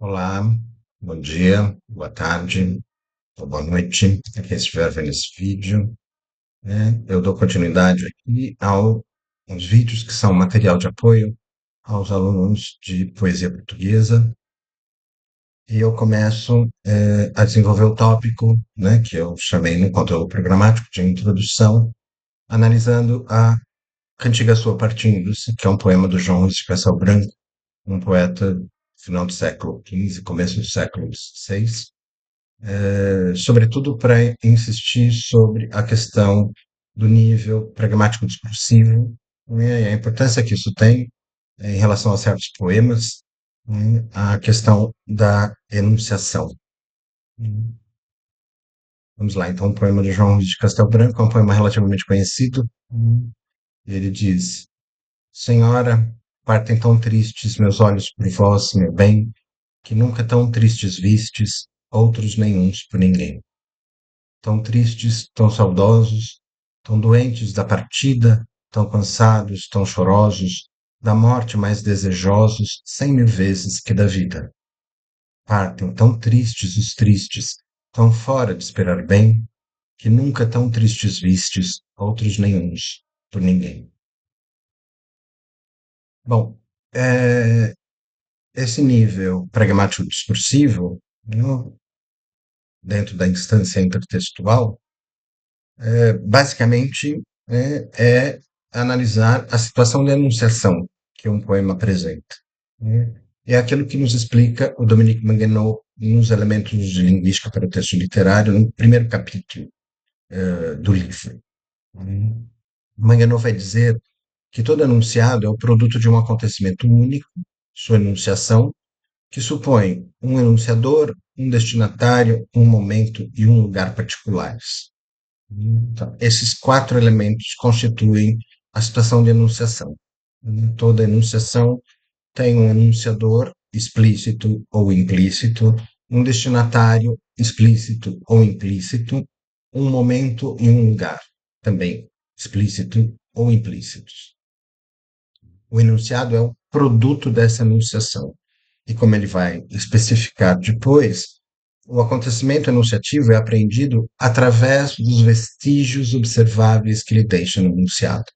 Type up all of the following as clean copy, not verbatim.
Olá, bom dia, boa tarde, ou boa noite, a quem estiver vendo esse vídeo, né? Eu dou continuidade aqui aos vídeos que são material de apoio aos alunos de poesia portuguesa, e eu começo a desenvolver o tópico, né, que eu chamei no conteúdo programático de introdução, analisando a Cantiga Sua Partindo-se, que é um poema do João Luís de Castelo Branco, um poeta final do século XV, começo do século XVI, sobretudo para insistir sobre a questão do nível pragmático discursivo, né, e a importância que isso tem em relação a certos poemas, né, a questão da enunciação. Vamos lá, então, o poema de João Luís de Castelo Branco é um poema relativamente conhecido. Ele diz: Senhora, partem tão tristes meus olhos por vós, meu bem, que nunca tão tristes vistes, outros nenhuns por ninguém. Tão tristes, tão saudosos, tão doentes da partida, tão cansados, tão chorosos, da morte mais desejosos 100.000 vezes que da vida. Partem tão tristes os tristes, tão fora de esperar bem, que nunca tão tristes vistes, outros nenhuns, por ninguém. Bom, esse nível pragmático discursivo, né, dentro da instância intertextual, basicamente, é analisar a situação de enunciação que um poema apresenta, né? É aquilo que nos explica o Dominique Manguenot nos Elementos de Linguística para o Texto Literário, no primeiro capítulo, do livro. Manguenot vai dizer que todo enunciado é o produto de um acontecimento único, sua enunciação, que supõe um enunciador, um destinatário, um momento e um lugar particulares. Então, esses quatro elementos constituem a situação de enunciação. Toda enunciação tem um enunciador explícito ou implícito, um destinatário explícito ou implícito, um momento e um lugar, também explícito ou implícitos. O enunciado é o produto dessa enunciação. E como ele vai especificar depois, o acontecimento enunciativo é apreendido através dos vestígios observáveis que ele deixa no enunciado.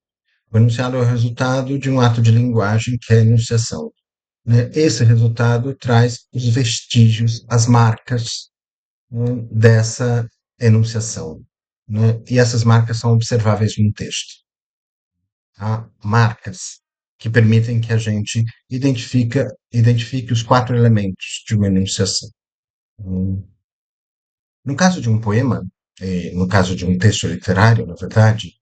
O enunciado é o resultado de um ato de linguagem que é a enunciação, né? Esse resultado traz os vestígios, as marcas, né, dessa enunciação, né? E essas marcas são observáveis no texto. Há marcas que permitem que a gente identifique os quatro elementos de uma enunciação. Hum, No caso de um poema, no caso de um texto literário, na verdade,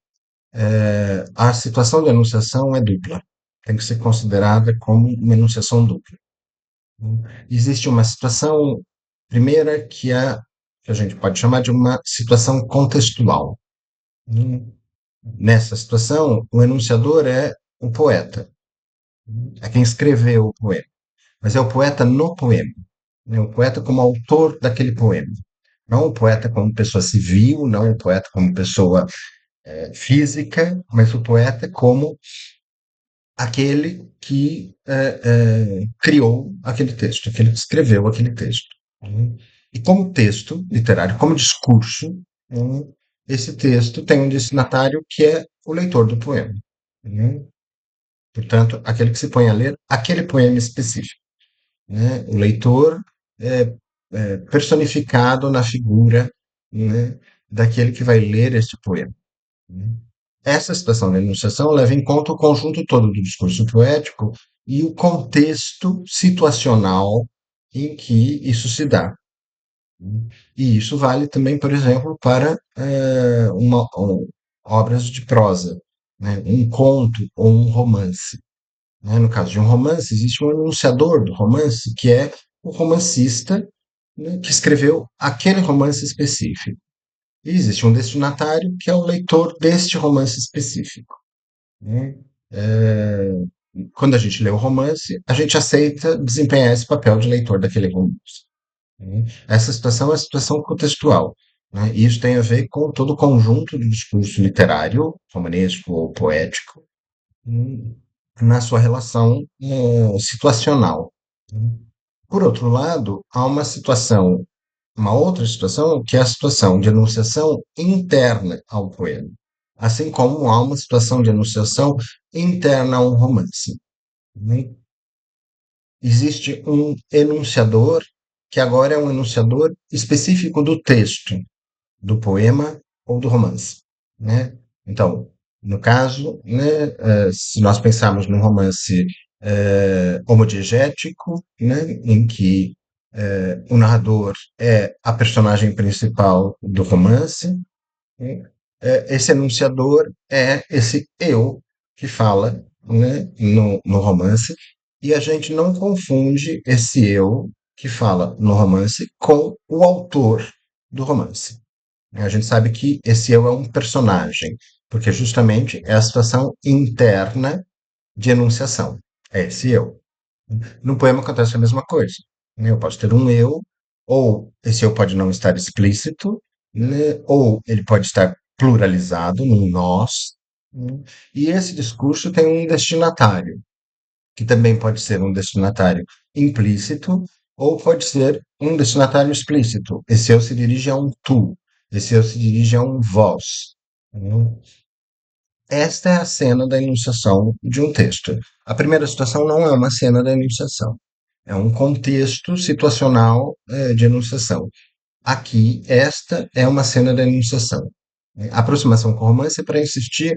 a situação de enunciação é dupla. Tem que ser considerada como uma enunciação dupla. Existe uma situação primeira que a gente pode chamar de uma situação contextual. Hum, Nessa situação, o enunciador é o poeta, é quem escreveu o poema, mas é o poeta no poema, né? O poeta como autor daquele poema. Não o poeta como pessoa civil, não o poeta como pessoa física, mas o poeta como aquele que criou aquele texto, aquele que escreveu aquele texto. Né? E como texto literário, como discurso, né, esse texto tem um destinatário que é o leitor do poema. Né? Portanto, aquele que se põe a ler aquele poema específico. Né? O leitor é personificado na figura, né, daquele que vai ler este poema. Né? Essa situação da enunciação leva em conta o conjunto todo do discurso poético e o contexto situacional em que isso se dá. Né? E isso vale também, por exemplo, para obras de prosa, né? Um conto ou um romance. Né? No caso de um romance, existe um enunciador do romance, que é o romancista, né, que escreveu aquele romance específico. E existe um destinatário, que é o leitor deste romance específico. Né? É, Quando a gente lê o romance, a gente aceita desempenhar esse papel de leitor daquele romance. Né? Essa situação é a situação contextual. Né? E isso tem a ver com todo o conjunto do discurso literário, romanesco ou poético, na sua relação situacional. Né? Por outro lado, há uma outra situação, que é a situação de enunciação interna ao poema, assim como há uma situação de enunciação interna a um romance, né? Existe um enunciador que agora é um enunciador específico do texto, do poema ou do romance, né? Então, no caso, né, se nós pensarmos num romance homodiegético, né, em que o narrador é a personagem principal do romance, né, esse enunciador é esse eu que fala, né, no romance, e a gente não confunde esse eu que fala no romance com o autor do romance. A gente sabe que esse eu é um personagem, porque justamente é a situação interna de enunciação. É esse eu. No poema acontece a mesma coisa, né? Eu posso ter um eu, ou esse eu pode não estar explícito, né? Ou ele pode estar pluralizado num nós, né? E esse discurso tem um destinatário, que também pode ser um destinatário implícito, ou pode ser um destinatário explícito. Esse eu se dirige a um tu, esse eu se dirige a um vós, né? Esta é a cena da enunciação de um texto. A primeira situação não é uma cena da enunciação, é um contexto situacional de enunciação. Aqui, esta é uma cena da enunciação. A aproximação com o romance é para insistir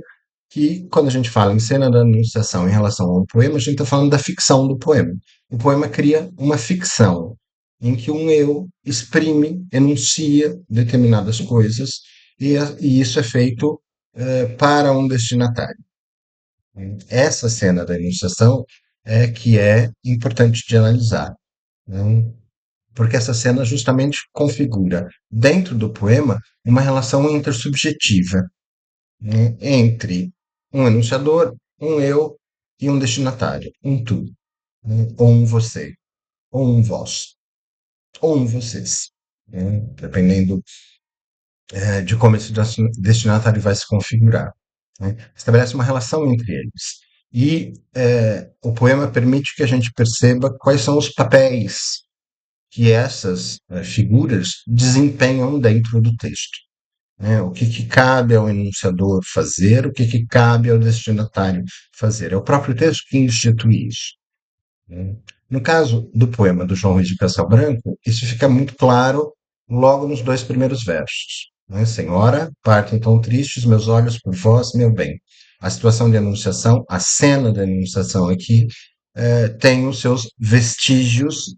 que, quando a gente fala em cena da enunciação em relação ao poema, a gente está falando da ficção do poema. O poema cria uma ficção em que um eu exprime, enuncia determinadas coisas, e isso é feito para um destinatário. Essa cena da enunciação é que é importante de analisar, né? Porque essa cena justamente configura, dentro do poema, uma relação intersubjetiva, né, entre um enunciador, um eu e um destinatário, um tu, né, ou um você, ou um vós, ou um vocês, né, dependendo de como esse destinatário vai se configurar, né. Estabelece uma relação entre eles. E o poema permite que a gente perceba quais são os papéis que essas figuras desempenham dentro do texto, né? O que cabe ao enunciador fazer, o que cabe ao destinatário fazer. É o próprio texto que institui isso, né? No caso do poema do João Luís de Castelo Branco, isso fica muito claro logo nos dois primeiros versos, né? Senhora, partem tão tristes meus olhos por vós, meu bem. A situação de enunciação, a cena da enunciação aqui, tem os seus vestígios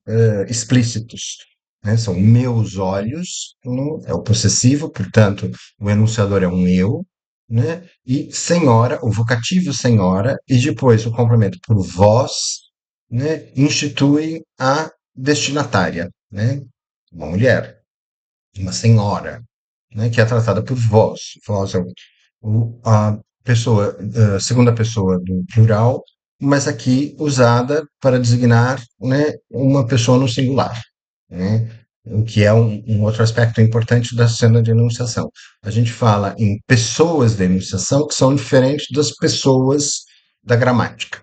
explícitos, né? São meus olhos, é o possessivo, portanto, o enunciador é um eu, né? E senhora, o vocativo senhora, e depois o complemento por vós, né? Institui a destinatária, né? Uma mulher, uma senhora, né? Que é tratada por vós. Vós é a pessoa, a segunda pessoa do plural, mas aqui usada para designar, né, uma pessoa no singular, né? O que é um outro aspecto importante da cena de enunciação. A gente fala em pessoas da enunciação que são diferentes das pessoas da gramática,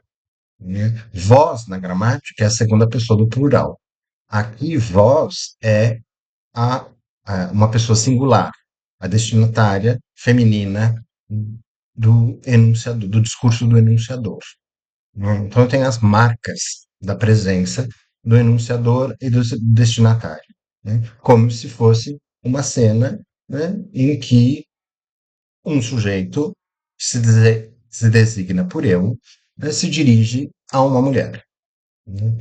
né? Vós, na gramática, é a segunda pessoa do plural. Aqui, vós é a, uma pessoa singular, a destinatária feminina do enunciador, do discurso do enunciador, né? Então, tem as marcas da presença do enunciador e do destinatário, né? Como se fosse uma cena, né, em que um sujeito se designa por eu, né, se dirige a uma mulher, né?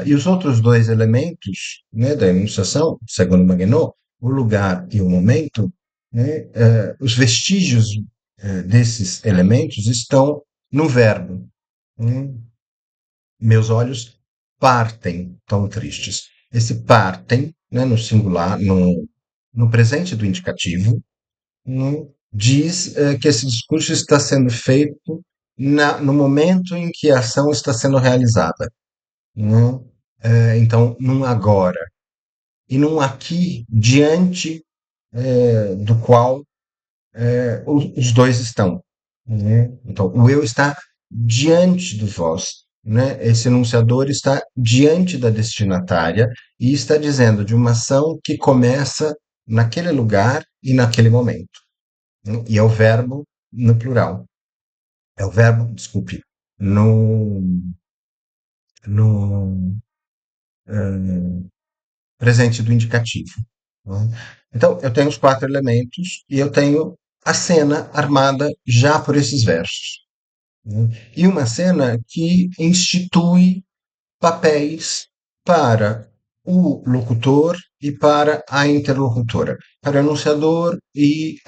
E os outros dois elementos, né, da enunciação, segundo Maguinot, o lugar e o momento, né, os vestígios desses elementos estão no verbo, né? Meus olhos partem tão tristes. Esse partem, né, no singular, no presente do indicativo, né, diz que esse discurso está sendo feito no momento em que a ação está sendo realizada, né? Então, num agora e num aqui diante do qual os dois estão, né? Então, o eu está diante do vós. né? Esse enunciador está diante da destinatária e está dizendo de uma ação que começa naquele lugar e naquele momento, né? E é o verbo no plural. É o verbo, desculpe, no, no presente do indicativo, né? Então, eu tenho os quatro elementos e eu tenho a cena armada já por esses versos, né? E uma cena que institui papéis para o locutor e para a interlocutora, para o enunciador e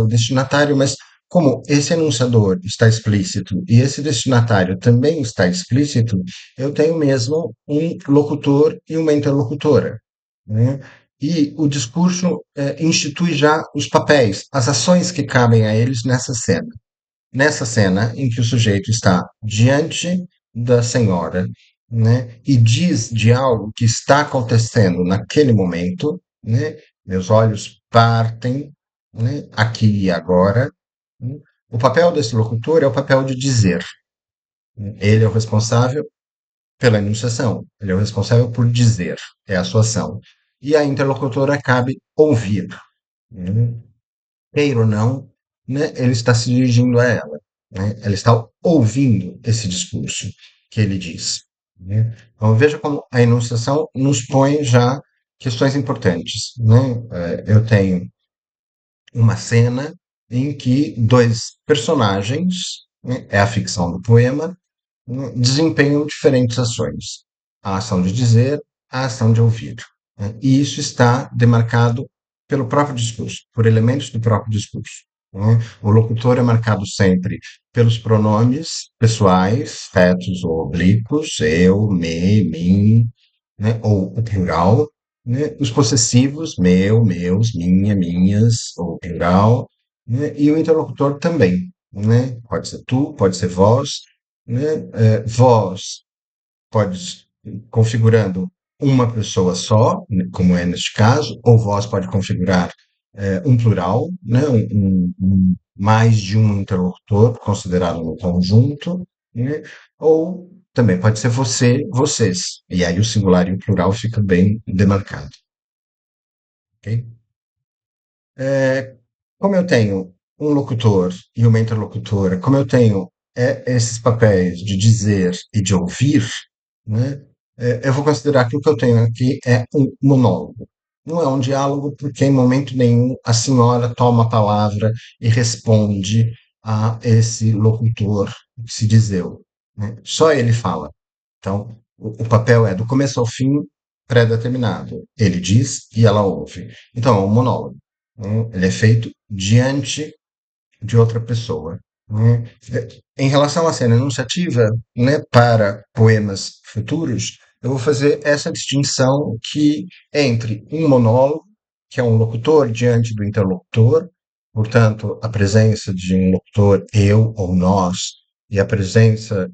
o destinatário, mas como esse enunciador está explícito e esse destinatário também está explícito, eu tenho mesmo um locutor e uma interlocutora, né? E o discurso institui já os papéis, as ações que cabem a eles nessa cena em que o sujeito está diante da senhora, né, e diz de algo que está acontecendo naquele momento, né, meus olhos partem, né, aqui e agora, né. O papel desse locutor é o papel de dizer, né. Ele é o responsável pela enunciação, ele é o responsável por dizer, é a sua ação. E a interlocutora cabe ouvir, né, queira ou não, né, ele está se dirigindo a ela, né? Ela está ouvindo esse discurso que ele diz, né? Então veja como a enunciação nos põe já questões importantes, né? Eu tenho uma cena em que dois personagens, né, é a ficção do poema, né, desempenham diferentes ações. A ação de dizer, a ação de ouvir, né? E isso está demarcado pelo próprio discurso, por elementos do próprio discurso, né? O locutor é marcado sempre pelos pronomes pessoais, fetos ou oblíquos, eu, me, mim, né? Ou o plural, né? Os possessivos, meu, meus, minha, minhas, ou plural, né? E o interlocutor também, né? Pode ser tu, pode ser vós, né? Vós pode configurando uma pessoa só, né, como é neste caso, ou vós pode configurar um plural, né? Mais de um interlocutor considerado no conjunto, né? Ou também pode ser você, vocês. E aí o singular e o plural fica bem demarcado, ok? Como eu tenho um locutor e uma interlocutora, como eu tenho esses papéis de dizer e de ouvir, né, eu vou considerar que o que eu tenho aqui é um monólogo. Não é um diálogo, porque em momento nenhum a senhora toma a palavra e responde a esse locutor que se diz eu, né? Só ele fala. Então, o papel é do começo ao fim pré-determinado. Ele diz e ela ouve. Então, é um monólogo, né? Ele é feito diante de outra pessoa, né? Em relação à cena enunciativa, né, para poemas futuros, eu vou fazer essa distinção que entre um monólogo, que é um locutor diante do interlocutor, portanto, a presença de um locutor, eu ou nós, e a presença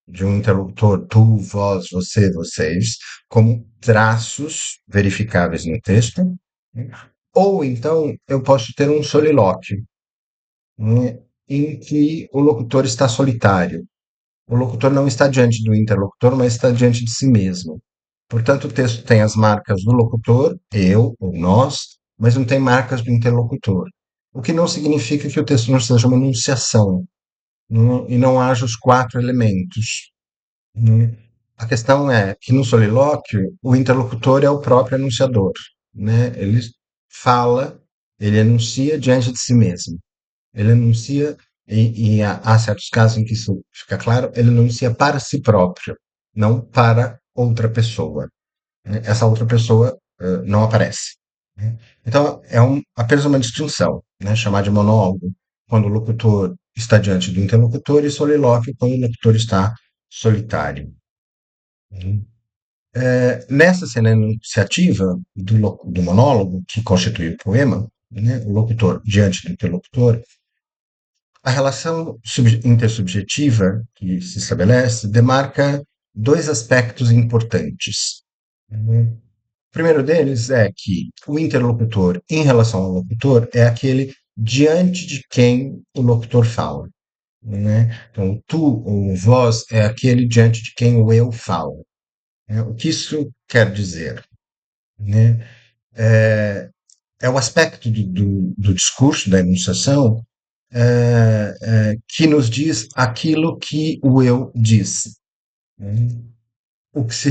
de um interlocutor, tu, vós, você, vocês, como traços verificáveis no texto, né? Ou então eu posso ter um solilóquio, né, em que o locutor está solitário. O locutor não está diante do interlocutor, mas está diante de si mesmo. Portanto, o texto tem as marcas do locutor, eu ou nós, mas não tem marcas do interlocutor. O que não significa que o texto não seja uma enunciação, né, e não haja os quatro elementos, né. A questão é que no solilóquio o interlocutor é o próprio enunciador, né? Ele fala, ele enuncia diante de si mesmo. Ele anuncia, e há certos casos em que isso fica claro, ele anuncia para si próprio, não para outra pessoa, né? Essa outra pessoa não aparece, né? Então, apenas uma distinção, né? Chamar de monólogo quando o locutor está diante do interlocutor e solilóquio quando o locutor está solitário, né? Nessa cena enunciativa do monólogo, que constitui o poema, né? O locutor diante do interlocutor, a relação intersubjetiva que se estabelece demarca dois aspectos importantes. O primeiro deles é que o interlocutor, em relação ao locutor, é aquele diante de quem o locutor fala. né? Então, o tu ou o vós é aquele diante de quem o eu fala, né? O que isso quer dizer, né? É, é o aspecto do discurso, da enunciação, que nos diz aquilo que o eu diz, né? O que se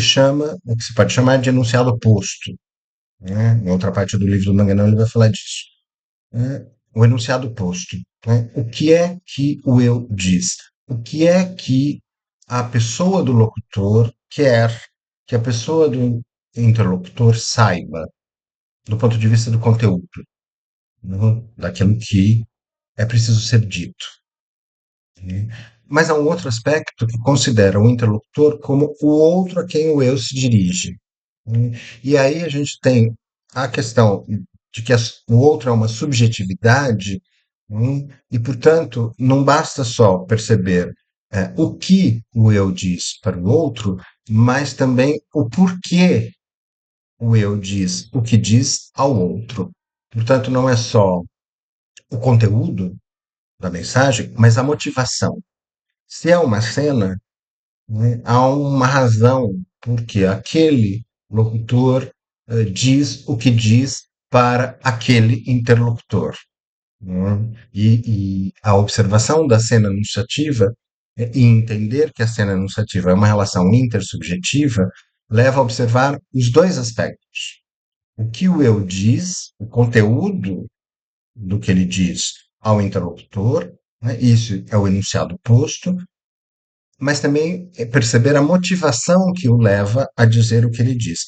pode chamar de enunciado oposto, né? Em outra parte do livro do Manganão ele vai falar disso, né? O enunciado posto, né? O que é que o eu diz? O que é que a pessoa do locutor quer que a pessoa do interlocutor saiba, do ponto de vista do conteúdo, né? Daquilo que é preciso ser dito, né? Mas há um outro aspecto que considera o interlocutor como o outro a quem o eu se dirige, né? E aí a gente tem a questão de que o outro é uma subjetividade, e, portanto, não basta só perceber o que o eu diz para o outro, mas também o porquê o eu diz o que diz ao outro. Portanto, não é só o conteúdo da mensagem, mas a motivação. Se é uma cena, né, há uma razão porque aquele locutor diz o que diz para aquele interlocutor, né? E a observação da cena enunciativa e entender que a cena enunciativa é uma relação intersubjetiva leva a observar os dois aspectos. O que o eu diz, o conteúdo do que ele diz ao interlocutor, né? Isso é o enunciado posto, mas também perceber a motivação que o leva a dizer o que ele diz.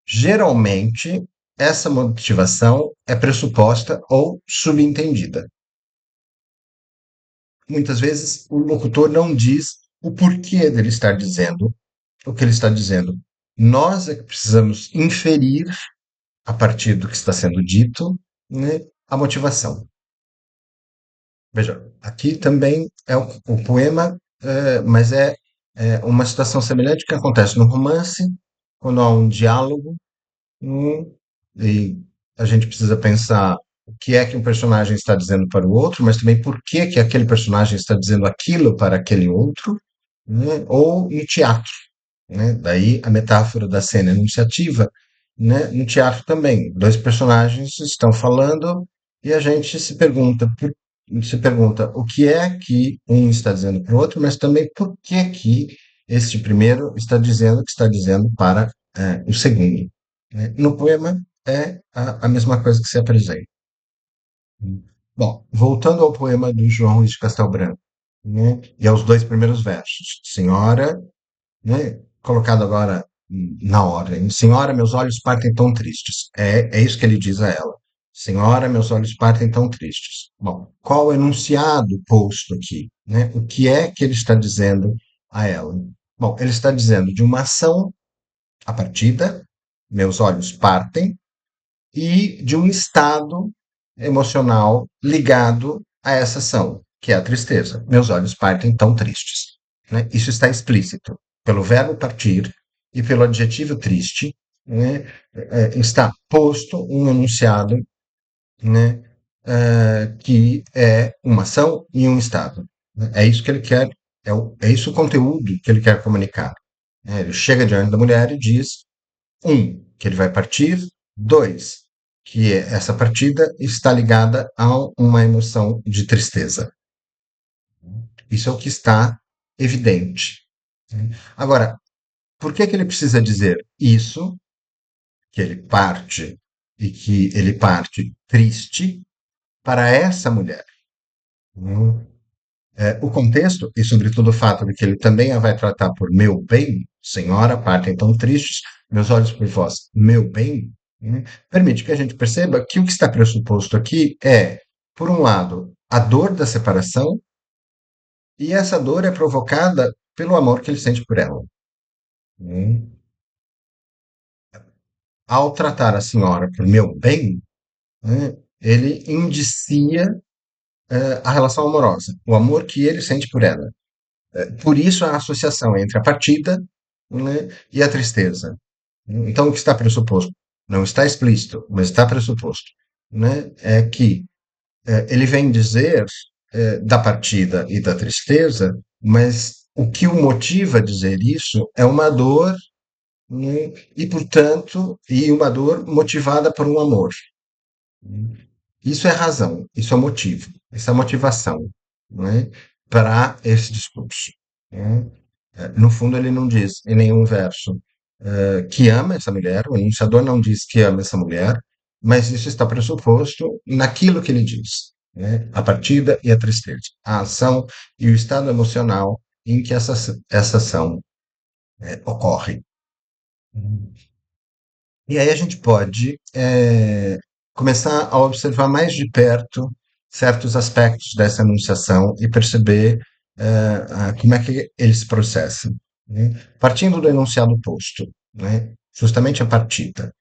Geralmente, essa motivação é pressuposta ou subentendida. Muitas vezes, o locutor não diz o porquê dele estar dizendo o que ele está dizendo. Nós é que precisamos inferir, a partir do que está sendo dito, né, a motivação. Veja, aqui também é o poema, mas é uma situação semelhante que acontece no romance, quando há um diálogo, e a gente precisa pensar o que é que um personagem está dizendo para o outro, mas também por que que aquele personagem está dizendo aquilo para aquele outro, né? Ou no teatro, né? Daí a metáfora da cena enunciativa, né? No teatro também, dois personagens estão falando e a gente se pergunta o que é que um está dizendo para o outro, mas também por que que este primeiro está dizendo o que está dizendo para o segundo, né? No poema é a mesma coisa que se apresenta. Bom, voltando ao poema do João Luís de Castelo Branco, né? E aos dois primeiros versos, Senhora, né, colocado agora na ordem. Senhora, meus olhos partem tão tristes. É isso que ele diz a ela. Senhora, meus olhos partem tão tristes. Bom, qual o enunciado posto aqui, né? O que é que ele está dizendo a ela? Bom, ele está dizendo de uma ação, a partida, meus olhos partem, e de um estado emocional ligado a essa ação, que é a tristeza. Meus olhos partem tão tristes, né? Isso está explícito pelo verbo partir e pelo adjetivo triste, né? Está posto um enunciado, né? Que é uma ação e um estado, né? É isso que ele quer, é isso o conteúdo que ele quer comunicar, né? Ele chega diante da mulher e diz que ele vai partir. Dois, que essa partida está ligada a uma emoção de tristeza. Isso é o que está evidente. Agora, por que que ele precisa dizer isso, que ele parte e que ele parte triste para essa mulher? O contexto, e sobretudo o fato de que ele também a vai tratar por meu bem, senhora, partem tão tristes, meus olhos por vós, meu bem, né, permite que a gente perceba que o que está pressuposto aqui é, por um lado, a dor da separação, e essa dor é provocada pelo amor que ele sente por ela, né? Ao tratar a senhora por meu bem, né, ele indicia a relação amorosa, o amor que ele sente por ela. Por isso a associação entre a partida, né, e a tristeza. Então, o que está pressuposto? Não está explícito, mas está pressuposto, né? É que ele vem dizer da partida e da tristeza, mas o que o motiva a dizer isso é uma dor, né, e, portanto, e uma dor motivada por um amor. Isso é razão, isso é motivo, isso é motivação, né, para esse discurso. Né? No fundo, ele não diz em nenhum verso que ama essa mulher, o enunciador não diz que ama essa mulher, mas isso está pressuposto naquilo que ele diz, né? A partida e a tristeza, a ação e o estado emocional em que essa ação ocorre. E aí a gente pode começar a observar mais de perto certos aspectos dessa enunciação e perceber como é que ele se processa, né? Partindo do enunciado posto, né? Justamente a partida.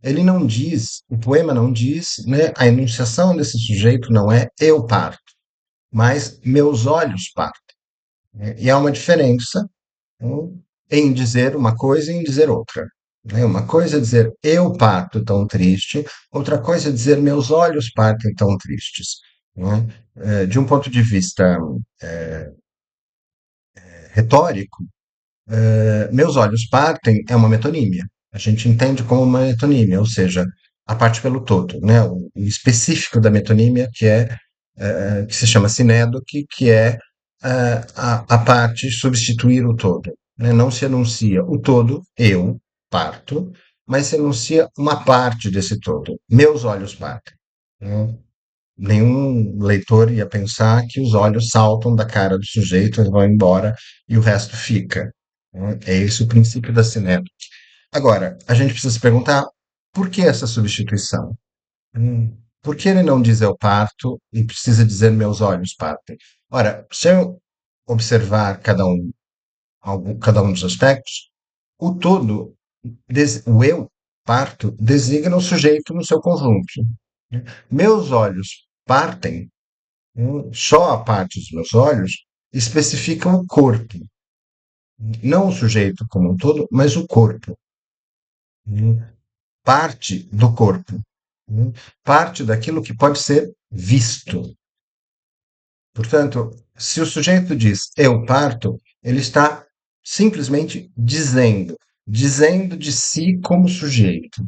Ele não diz, o poema não diz, né? A enunciação desse sujeito não é eu parto, mas meus olhos partem, né? E há uma diferença, né, em dizer uma coisa e em dizer outra, né? Uma coisa é dizer eu parto tão triste, outra coisa é dizer meus olhos partem tão tristes, né? De um ponto de vista retórico, meus olhos partem é uma metonímia. A gente entende como uma metonímia, ou seja, a parte pelo todo, né? O específico da metonímia, que se chama sinédoque, que é a parte substituir o todo, né? Não se anuncia o todo, eu parto, mas se anuncia uma parte desse todo. Meus olhos partem, né? Nenhum leitor ia pensar que os olhos saltam da cara do sujeito e vão embora e o resto fica, né? É esse o princípio da cinética. Agora, a gente precisa se perguntar por que essa substituição? Por que ele não diz eu parto e precisa dizer meus olhos partem? Ora, se eu observar cada um dos aspectos, o todo, o eu parto, designa o sujeito no seu conjunto. Meus olhos partem, só a parte dos meus olhos especificam o corpo, não o sujeito como um todo, mas o corpo, parte do corpo, parte daquilo que pode ser visto. Portanto, se o sujeito diz eu parto, ele está simplesmente dizendo de si como sujeito.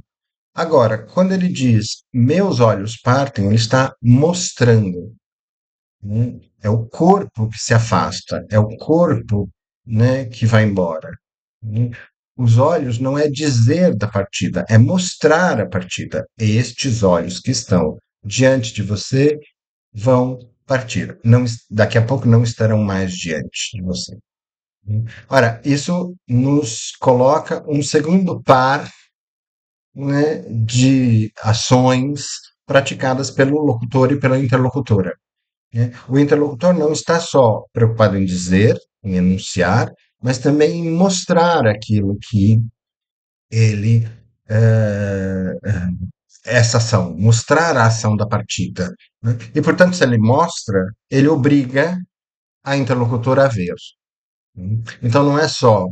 Agora, quando ele diz meus olhos partem, ele está mostrando, né? É o corpo que se afasta, é o corpo, né, que vai embora, né? Os olhos não é dizer da partida, é mostrar a partida. Estes olhos que estão diante de você vão partir. Não, daqui a pouco não estarão mais diante de você. Ora, isso nos coloca um segundo par, né, de ações praticadas pelo locutor e pela interlocutora, né? O interlocutor não está só preocupado em dizer, em enunciar, mas também em mostrar aquilo que ele, eh, essa ação, mostrar a ação da partida, né? E, portanto, se ele mostra, ele obriga a interlocutora a ver, né? Então, não é só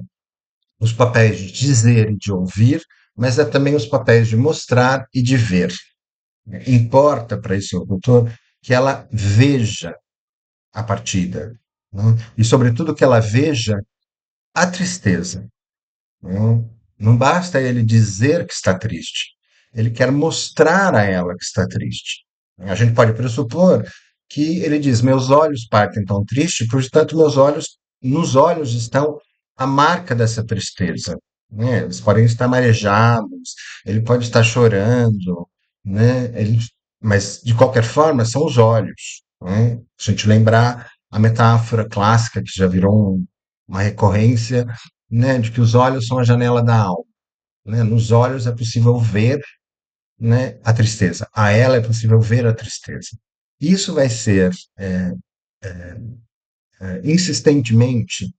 os papéis de dizer e de ouvir, mas é também os papéis de mostrar e de ver. Importa para esse locutor que ela veja a partida, né? E, sobretudo, que ela veja a tristeza. Né? Não basta ele dizer que está triste, ele quer mostrar a ela que está triste. A gente pode pressupor que ele diz: meus olhos partem tão triste, portanto, nos olhos estão a marca dessa tristeza. Né? Eles podem estar marejados, ele pode estar chorando, né? Mas, de qualquer forma, são os olhos. Né? Se a gente lembrar a metáfora clássica, que já virou uma recorrência, né, de que os olhos são a janela da alma, né? Nos olhos é possível ver, né, a tristeza. A ela é possível ver a tristeza. Isso vai ser insistentemente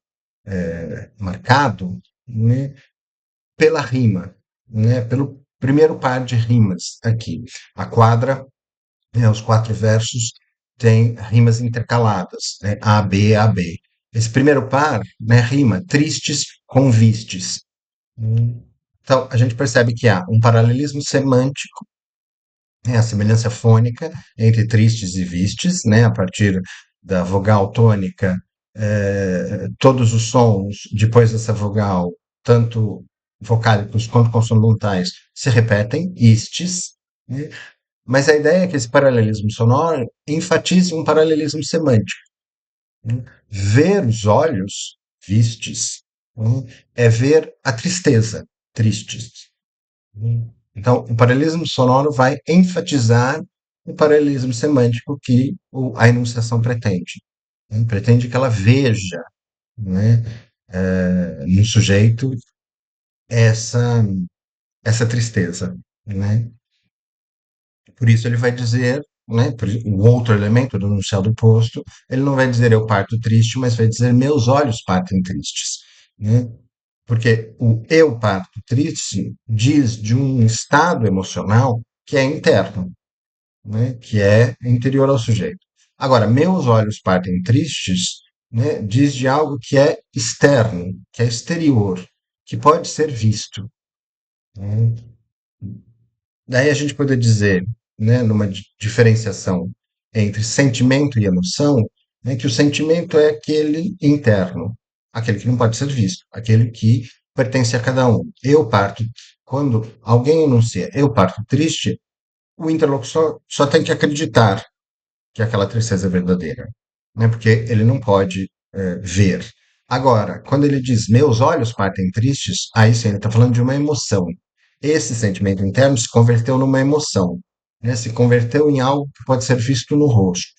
marcado, né, pela rima, né, pelo primeiro par de rimas aqui. A quadra, né, os quatro versos têm rimas intercaladas, né, A, B, A, B. Esse primeiro par, né, rima tristes com vistes. Então, a gente percebe que há um paralelismo semântico, É a semelhança fônica entre tristes e vistes, né? A partir da vogal tônica, todos os sons depois dessa vogal, tanto vocálicos quanto consonantais, se repetem, istes, né? Mas a ideia é que esse paralelismo sonoro enfatize um paralelismo semântico, né? Ver os olhos, vistes, né? É ver a tristeza, tristes. Então, o paralelismo sonoro vai enfatizar o paralelismo semântico que a enunciação pretende, né? Pretende que ela veja, né, no sujeito essa, essa tristeza, né? Por isso ele vai dizer, né, o outro elemento do enunciado oposto, ele não vai dizer eu parto triste, mas vai dizer meus olhos partem tristes, né? Porque o eu parto triste diz de um estado emocional que é interno, né, que é interior ao sujeito. Agora, meus olhos partem tristes, né, diz de algo que é externo, que é exterior, que pode ser visto, né? Daí a gente poderia dizer, né, numa diferenciação entre sentimento e emoção, né, que o sentimento é aquele interno, aquele que não pode ser visto, aquele que pertence a cada um. Eu parto, quando alguém enuncia eu parto triste, o interlocutor só tem que acreditar que aquela tristeza é verdadeira, né? Porque ele não pode ver. Agora, quando ele diz meus olhos partem tristes, aí sim ele está falando de uma emoção. Esse sentimento interno se converteu numa emoção, né? Se converteu em algo que pode ser visto no rosto.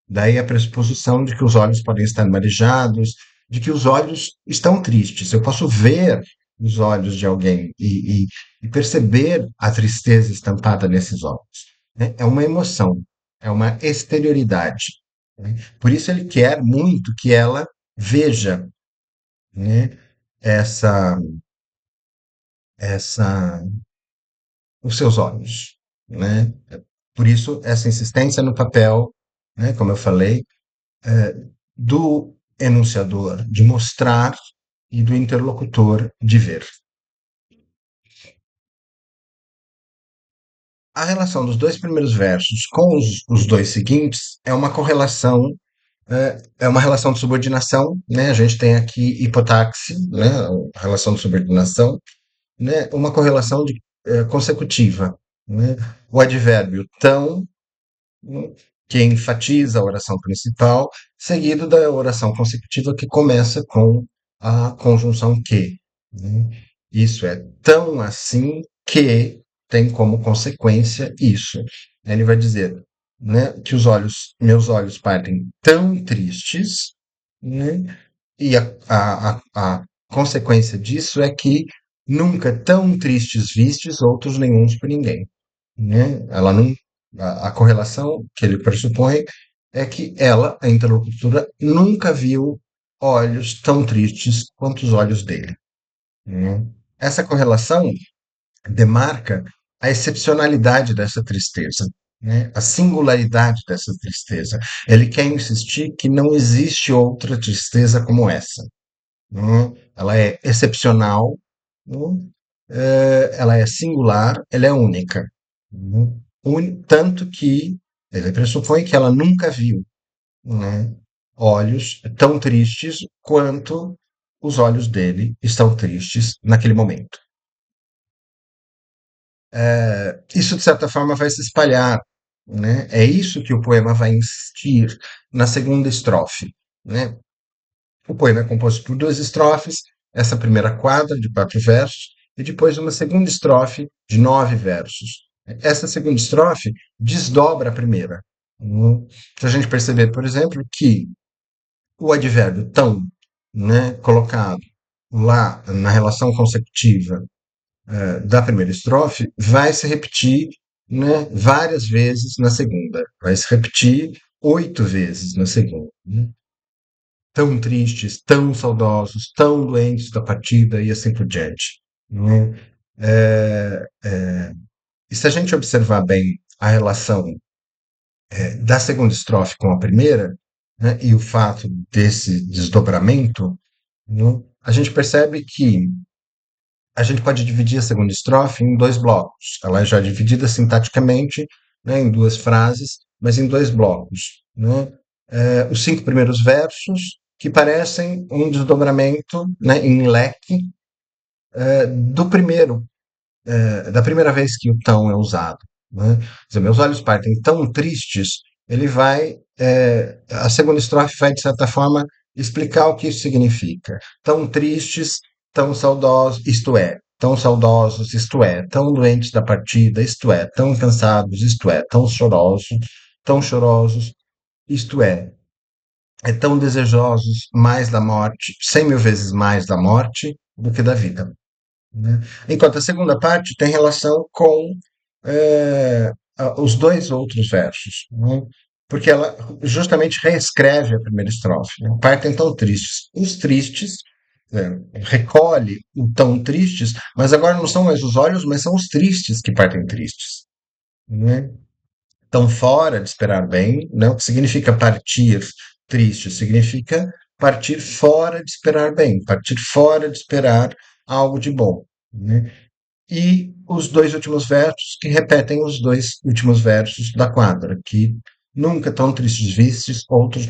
Daí a pressuposição de que os olhos podem estar marejados, de que os olhos estão tristes. Eu posso ver os olhos de alguém e perceber a tristeza estampada nesses olhos, né? É uma emoção, é uma exterioridade, né? Por isso ele quer muito que ela veja, né, essa, essa, os seus olhos, né? Por isso essa insistência no papel, né, como eu falei, do enunciador de mostrar e do interlocutor de ver. A relação dos dois primeiros versos com os dois seguintes é uma correlação, é uma relação de subordinação, né? A gente tem aqui hipotáxi, né? A relação de subordinação, né? Uma correlação consecutiva, né? O advérbio tão, né, que enfatiza a oração principal, seguido da oração consecutiva que começa com a conjunção que, né? Isso é tão assim que tem como consequência isso. Ele vai dizer, né, que os olhos, meus olhos partem tão tristes, né, e a consequência disso é que nunca tão tristes vistes outros nenhuns por ninguém, né? Ela não, a correlação que ele pressupõe é que ela, a interlocutora, nunca viu olhos tão tristes quanto os olhos dele, né? Essa correlação demarca a excepcionalidade dessa tristeza, né? A singularidade dessa tristeza. Ele quer insistir que não existe outra tristeza como essa, né? Ela é excepcional, né? Ela é singular, ela é única, né? Tanto que ele pressupõe que ela nunca viu, né, olhos tão tristes quanto os olhos dele estão tristes naquele momento. Isso, de certa forma, vai se espalhar, né? É isso que o poema vai insistir na segunda estrofe, né? O poema é composto por duas estrofes, essa primeira quadra de 4 versos, e depois uma segunda estrofe de 9 versos. Essa segunda estrofe desdobra a primeira. Se a gente perceber, por exemplo, que o advérbio tão, né, colocado lá na relação consecutiva da primeira estrofe vai se repetir, né, várias vezes na segunda. Vai se repetir 8 vezes na segunda, né? Tão tristes, tão saudosos, tão doentes da partida e assim por diante, né? E se a gente observar bem a relação da segunda estrofe com a primeira, né, e o fato desse desdobramento, né, a gente percebe que a gente pode dividir a segunda estrofe em dois blocos. Ela é já dividida sintaticamente, né, em duas frases, mas em dois blocos, né? Os cinco primeiros versos, que parecem um desdobramento, né, em leque, do primeiro, da primeira vez que o tão é usado, né? Quer dizer, meus olhos partem tão tristes, ele vai, a segunda estrofe vai, de certa forma, explicar o que isso significa. Tão tristes, tão saudosos, isto é, tão saudosos, isto é, tão doentes da partida, isto é, tão cansados, isto é, tão chorosos, isto é tão desejosos mais da morte, 100.000 vezes mais da morte do que da vida, né? Enquanto a segunda parte tem relação com os dois outros versos, né? Porque ela justamente reescreve a primeira estrofe, né? Partem tão tristes. Os tristes, recolhe o tão tristes, mas agora não são mais os olhos, mas são os tristes que partem tristes, né? Estão fora de esperar bem, né? O que significa partir triste? Significa partir fora de esperar bem, partir fora de esperar algo de bom, né? E os dois últimos versos que repetem os dois últimos versos da quadra, que nunca tão tristes vistes, outros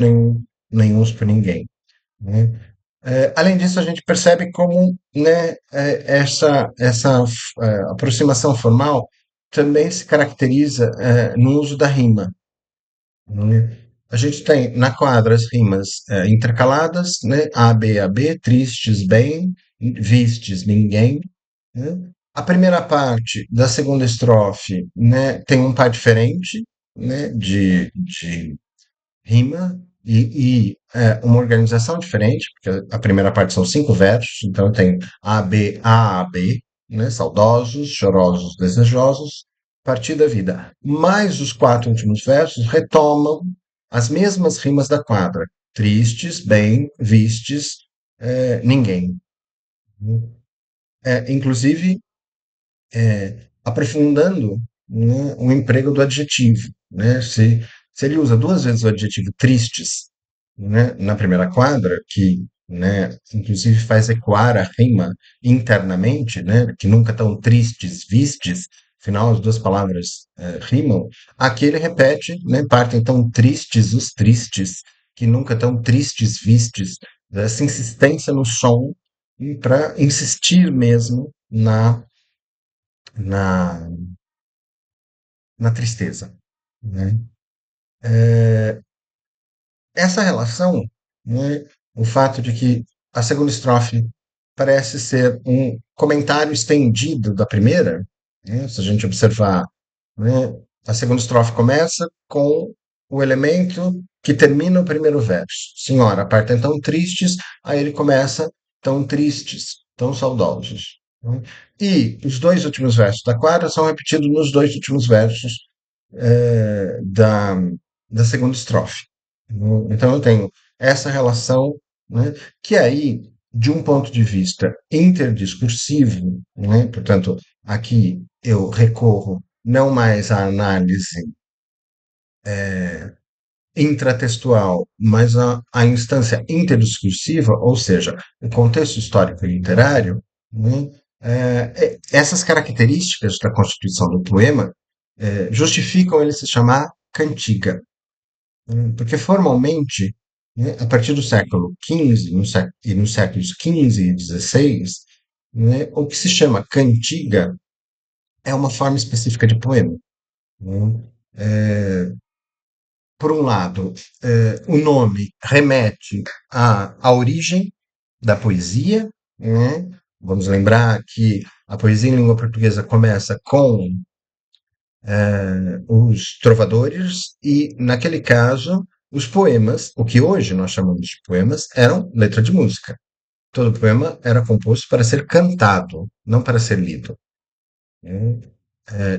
nenhuns por ninguém, né? Além disso, a gente percebe como, né, essa aproximação formal também se caracteriza no uso da rima, né? A gente tem na quadra as rimas intercaladas, né? A, B, tristes, bem, vistes, ninguém, né? A primeira parte da segunda estrofe, né, tem um par diferente, né, de rima uma organização diferente, porque a primeira parte são cinco versos, então tem A, B, né, saudosos, chorosos, desejosos, partir da vida. Mas os quatro últimos versos retomam as mesmas rimas da quadra. Tristes, bem, vistes, ninguém. Inclusive, aprofundando, né, o emprego do adjetivo, né? Se ele usa duas vezes o adjetivo tristes, né, na primeira quadra, que, né, inclusive faz ecoar a rima internamente, né, que nunca tão tristes vistes, afinal as duas palavras rimam, aqui ele repete, né, partem tão tristes os tristes, que nunca tão tristes vistes, essa insistência no som para insistir mesmo na, na tristeza, né? Essa relação, né, o fato de que a segunda estrofe parece ser um comentário estendido da primeira, né, se a gente observar, né, a segunda estrofe começa com o elemento que termina o primeiro verso. Senhora, partem tão tristes, aí ele começa tão tristes, tão saudosos, né? E os dois últimos versos da quadra são repetidos nos dois últimos versos da segunda estrofe. Então eu tenho essa relação, né, que aí, de um ponto de vista interdiscursivo, né, portanto, aqui eu recorro não mais à análise intratextual, mas à instância interdiscursiva, ou seja, o contexto histórico e literário, né, essas características da constituição do poema justificam ele se chamar cantiga. Porque formalmente, né, a partir do século XV e nos séculos XV e XVI, né, o que se chama cantiga é uma forma específica de poema, né? Por um lado, o nome remete à origem da poesia, né? Vamos lembrar que a poesia em língua portuguesa começa com os trovadores e, naquele caso, os poemas, o que hoje nós chamamos de poemas, eram letra de música. Todo poema era composto para ser cantado, não para ser lido, né?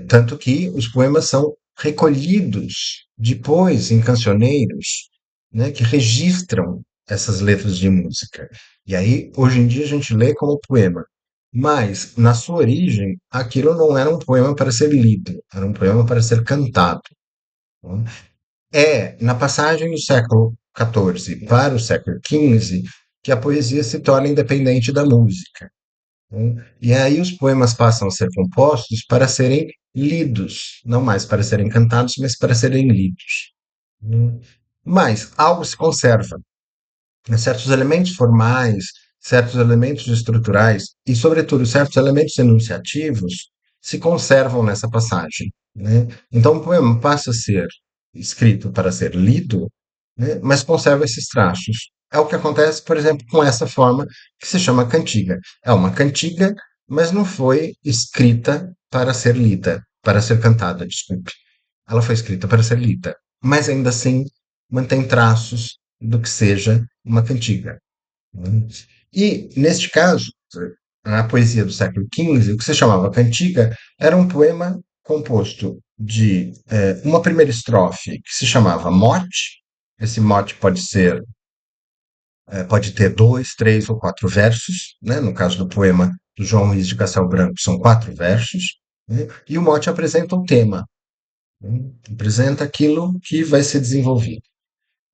Tanto que os poemas são recolhidos depois em cancioneiros, né, que registram essas letras de música. E aí, hoje em dia, a gente lê como poema. Mas, na sua origem, aquilo não era um poema para ser lido, era um poema para ser cantado, né? Na passagem do século XIV para o século XV que a poesia se torna independente da música. E aí os poemas passam a ser compostos para serem lidos, não mais para serem cantados, mas para serem lidos. Hum. Mas algo se conserva, né? Certos elementos formais, certos elementos estruturais e, sobretudo, certos elementos enunciativos se conservam nessa passagem, né? Então, o poema passa a ser escrito para ser lido, né? Mas conserva esses traços. É o que acontece, por exemplo, com essa forma que se chama cantiga. É uma cantiga, mas não foi escrita para ser lida, para ser cantada, desculpe. Ela foi escrita para ser lida, mas ainda assim mantém traços do que seja uma cantiga, né? E, neste caso, na poesia do século XV, o que se chamava cantiga era um poema composto de uma primeira estrofe que se chamava mote. Esse mote pode ter dois, três ou quatro versos, né? No caso do poema do João Ruiz de Castelo Branco, são quatro versos, né? E o mote apresenta o tema, né? Apresenta aquilo que vai ser desenvolvido.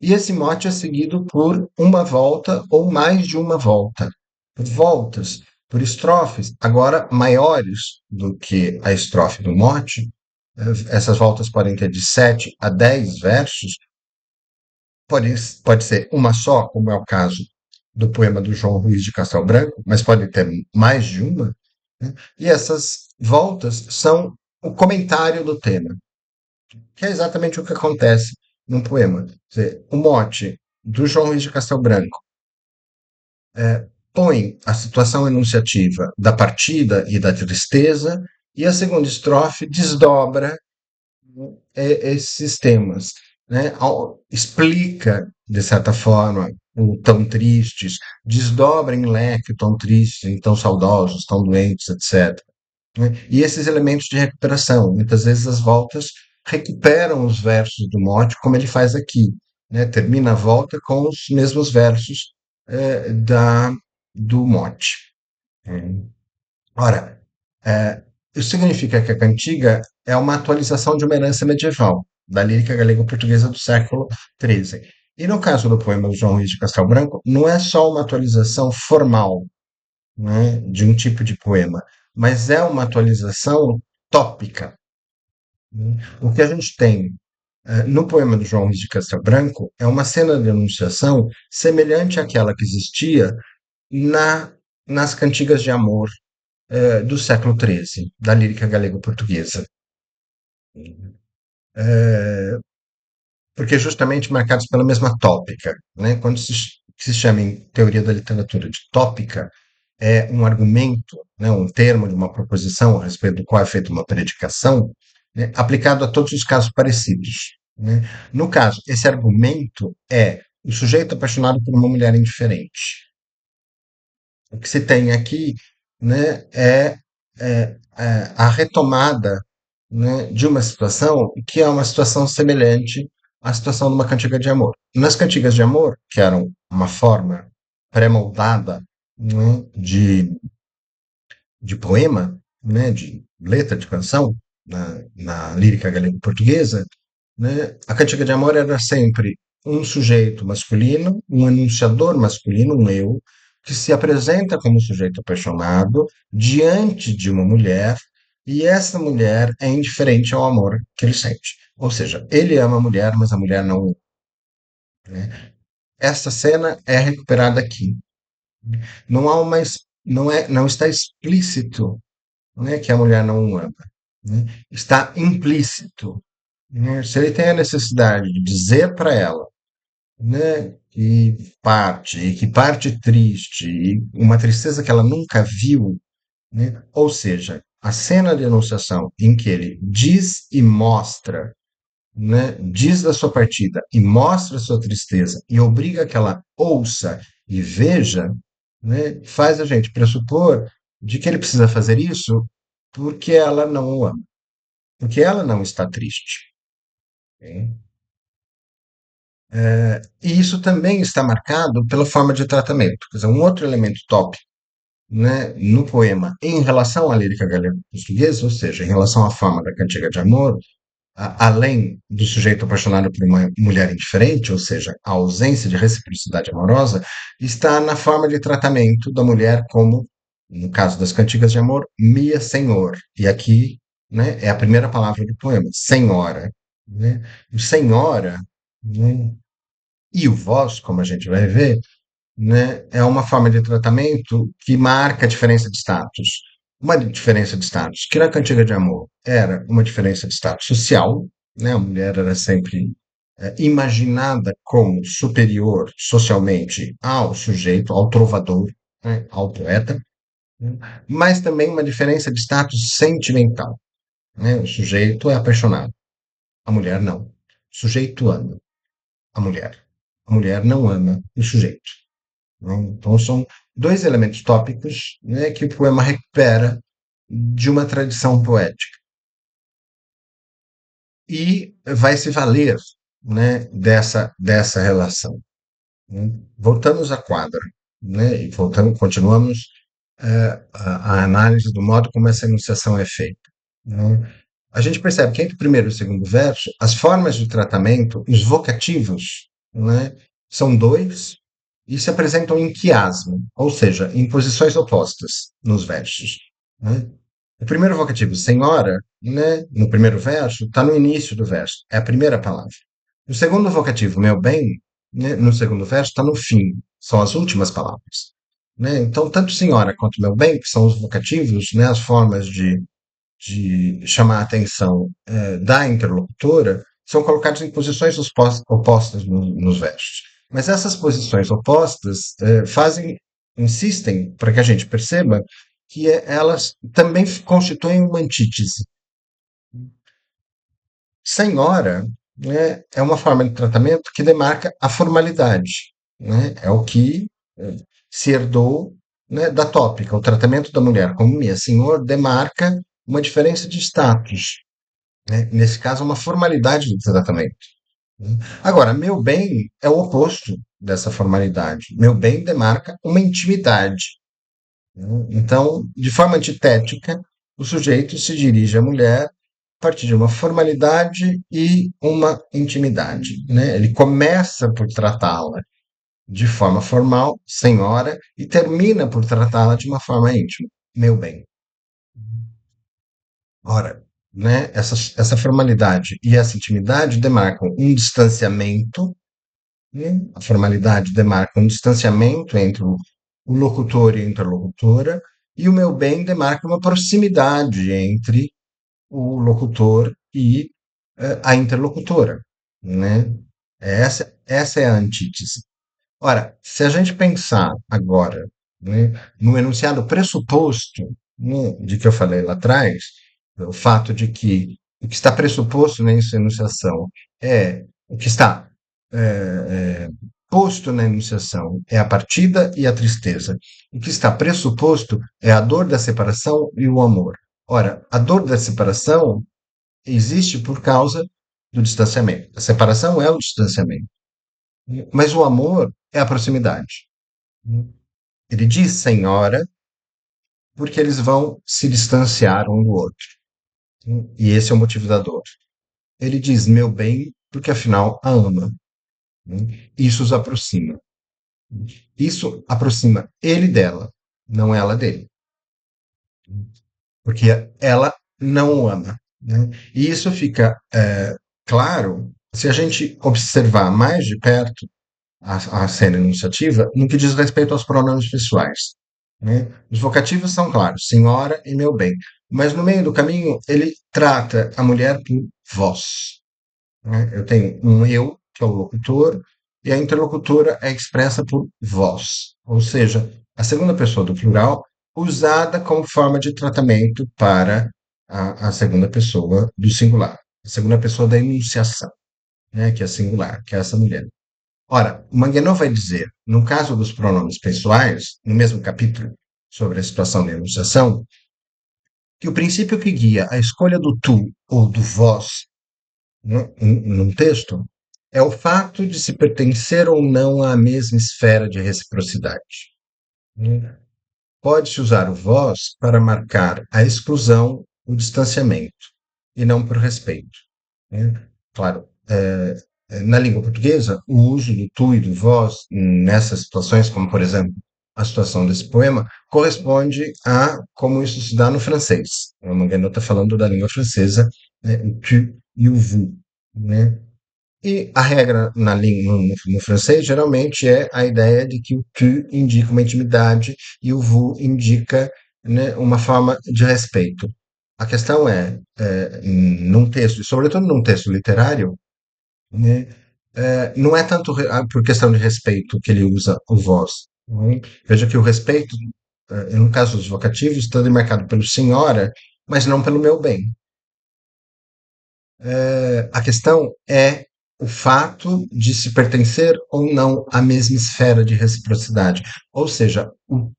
E esse mote é seguido por uma volta ou mais de uma volta, por voltas, por estrofes, agora maiores do que a estrofe do mote. Essas voltas podem ter de 7 a 10 versos, pode, pode ser uma só, como é o caso do poema do João Ruiz de Castelo Branco, mas pode ter mais de uma, né? E essas voltas são o comentário do tema, que é exatamente o que acontece num poema. Quer dizer, o mote do João Luís de Castelo Branco põe a situação enunciativa da partida e da tristeza, e a segunda estrofe desdobra esses temas, né? Explica, de certa forma, o tão tristes, desdobra em leque o tão tristes, tão saudosos, tão doentes, etc, né? E esses elementos de recuperação, muitas vezes as voltas recuperam os versos do mote, como ele faz aqui, né? Termina a volta com os mesmos versos do mote. Né? Ora, isso significa que a cantiga é uma atualização de uma herança medieval, da lírica galego-portuguesa do século XIII. E no caso do poema do João Luís de Castelo Branco, não é só uma atualização formal, né, de um tipo de poema, mas é uma atualização tópica, né? O que a gente tem no poema do João Luís de Castelo Branco é uma cena de enunciação semelhante àquela que existia na, nas cantigas de amor do século XIII, da lírica galego-portuguesa. Eh, Porque justamente marcados pela mesma tópica, né? Quando se chama em teoria da literatura de tópica, é um argumento, né, um termo de uma proposição a respeito do qual é feita uma predicação, né, aplicado a todos os casos parecidos, né? No caso, esse argumento é o sujeito apaixonado por uma mulher indiferente. O que se tem aqui, né, é a retomada, né, de uma situação que é uma situação semelhante à situação de uma cantiga de amor. Nas cantigas de amor, que eram uma forma pré-moldada, né, de poema, né, de letra de canção, na lírica galego-portuguesa, né, a cantiga de amor era sempre um sujeito masculino, um anunciador masculino, um eu, que se apresenta como sujeito apaixonado diante de uma mulher, e essa mulher é indiferente ao amor que ele sente. Ou seja, ele ama a mulher, mas a mulher não o ama, né? Essa cena é recuperada aqui. Não há uma, não está explícito, né, que a mulher não o ama, né? Está implícito, né? Se ele tem a necessidade de dizer para ela, né, e que parte triste, e uma tristeza que ela nunca viu, né? Ou seja, a cena de enunciação em que ele diz e mostra, né, diz da sua partida e mostra a sua tristeza e obriga que ela ouça e veja, né, faz a gente pressupor de que ele precisa fazer isso porque ela não o ama, porque ela não está triste. Ok? E isso também está marcado pela forma de tratamento. Quer dizer, um outro elemento top, né, no poema em relação à lírica galego-portuguesa, ou seja, em relação à forma da cantiga de amor, além do sujeito apaixonado por uma mulher indiferente, ou seja, a ausência de reciprocidade amorosa, está na forma de tratamento da mulher como No caso das cantigas de amor, Mia Senhor. E aqui, né, é a primeira palavra do poema, senhora. Né? O senhora, né, e o vós, como a gente vai ver, né, é uma forma de tratamento que marca a diferença de status. Uma diferença de status que na cantiga de amor era uma diferença de status social, né? A mulher era sempre imaginada como superior socialmente ao sujeito, ao trovador, né, ao poeta, né? Mas também uma diferença de status sentimental, né? O sujeito é apaixonado, a mulher não. O sujeito ama a mulher. A mulher não ama o sujeito. Né? Então, são dois elementos tópicos, né, que o poema recupera de uma tradição poética e vai se valer, né, dessa relação. Né? Voltamos à quadra, né, e continuamos a análise do modo como essa enunciação é feita. Né? A gente percebe que entre o primeiro e o segundo verso, as formas de tratamento, os vocativos, né, são dois e se apresentam em quiasmo, ou seja, em posições opostas nos versos. Né? O primeiro vocativo, senhora, né, no primeiro verso, está no início do verso, é a primeira palavra. O segundo vocativo, meu bem, né, no segundo verso, está no fim, são as últimas palavras. Né? Então, tanto senhora quanto meu bem, que são os vocativos, né, as formas de chamar a atenção da interlocutora, são colocados em posições opostas nos versos. Mas essas posições opostas insistem para que a gente perceba que elas também constituem uma antítese. Senhora, né, é uma forma de tratamento que demarca a formalidade. Né? É o que se herdou, né, da tópica. O tratamento da mulher como minha senhor demarca uma diferença de status. Né? Nesse caso, uma formalidade de tratamento. Né? Agora, meu bem é o oposto dessa formalidade. Meu bem demarca uma intimidade. Né? Então, de forma antitética, o sujeito se dirige à mulher a partir de uma formalidade e uma intimidade. Né? Ele começa por tratá-la de forma formal, senhora, e termina por tratá-la de uma forma íntima, meu bem. Ora, né, essa formalidade e essa intimidade demarcam um distanciamento, né? A formalidade demarca um distanciamento entre o locutor e a interlocutora, e o meu bem demarca uma proximidade entre o locutor e a interlocutora, né? Essa é a antítese. Ora, se a gente pensar agora, né, no enunciado pressuposto, né, de que eu falei lá atrás, o fato de que o que está pressuposto nessa enunciação é o que está posto na enunciação é a partida e a tristeza. O que está pressuposto é a dor da separação e o amor. Ora, a dor da separação existe por causa do distanciamento. A separação é o distanciamento. Mas o amor é a proximidade. Ele diz senhora porque eles vão se distanciar um do outro. E esse é o motivo da dor. Ele diz meu bem porque afinal a ama. Isso os aproxima. Isso aproxima ele dela, não ela dele. Porque ela não o ama. Né? E isso fica claro se a gente observar mais de perto a cena enunciativa no que diz respeito aos pronomes pessoais. Né? Os vocativos são claros, senhora e meu bem. Mas no meio do caminho, ele trata a mulher por vós. Né? Eu tenho um eu, que é o locutor, e a interlocutora é expressa por vós. Ou seja, a segunda pessoa do plural usada como forma de tratamento para a segunda pessoa do singular. A segunda pessoa da enunciação, né? Que é singular, que é essa mulher. Ora, o Manguenot vai dizer, no caso dos pronomes pessoais, no mesmo capítulo sobre a situação da enunciação, que o princípio que guia a escolha do tu ou do vós, né, num texto é o fato de se pertencer ou não à mesma esfera de reciprocidade. Né? Pode-se usar o vós para marcar a exclusão, o distanciamento, e não por respeito. Né? Claro, na língua portuguesa, o uso do tu e do vós nessas situações, como por exemplo a situação desse poema corresponde a como isso se dá no francês. O Manguinot está falando da língua francesa, né, o tu e o vous, né? E a regra na língua, no francês geralmente é a ideia de que o tu indica uma intimidade e o vous indica, né, uma forma de respeito. A questão num texto, e sobretudo num texto literário, né, não é tanto por questão de respeito que ele usa o vós. Né? Veja que o respeito, no caso dos vocativos, está demarcado pelo senhora, mas não pelo meu bem. A questão é o fato de se pertencer ou não à mesma esfera de reciprocidade. Ou seja, o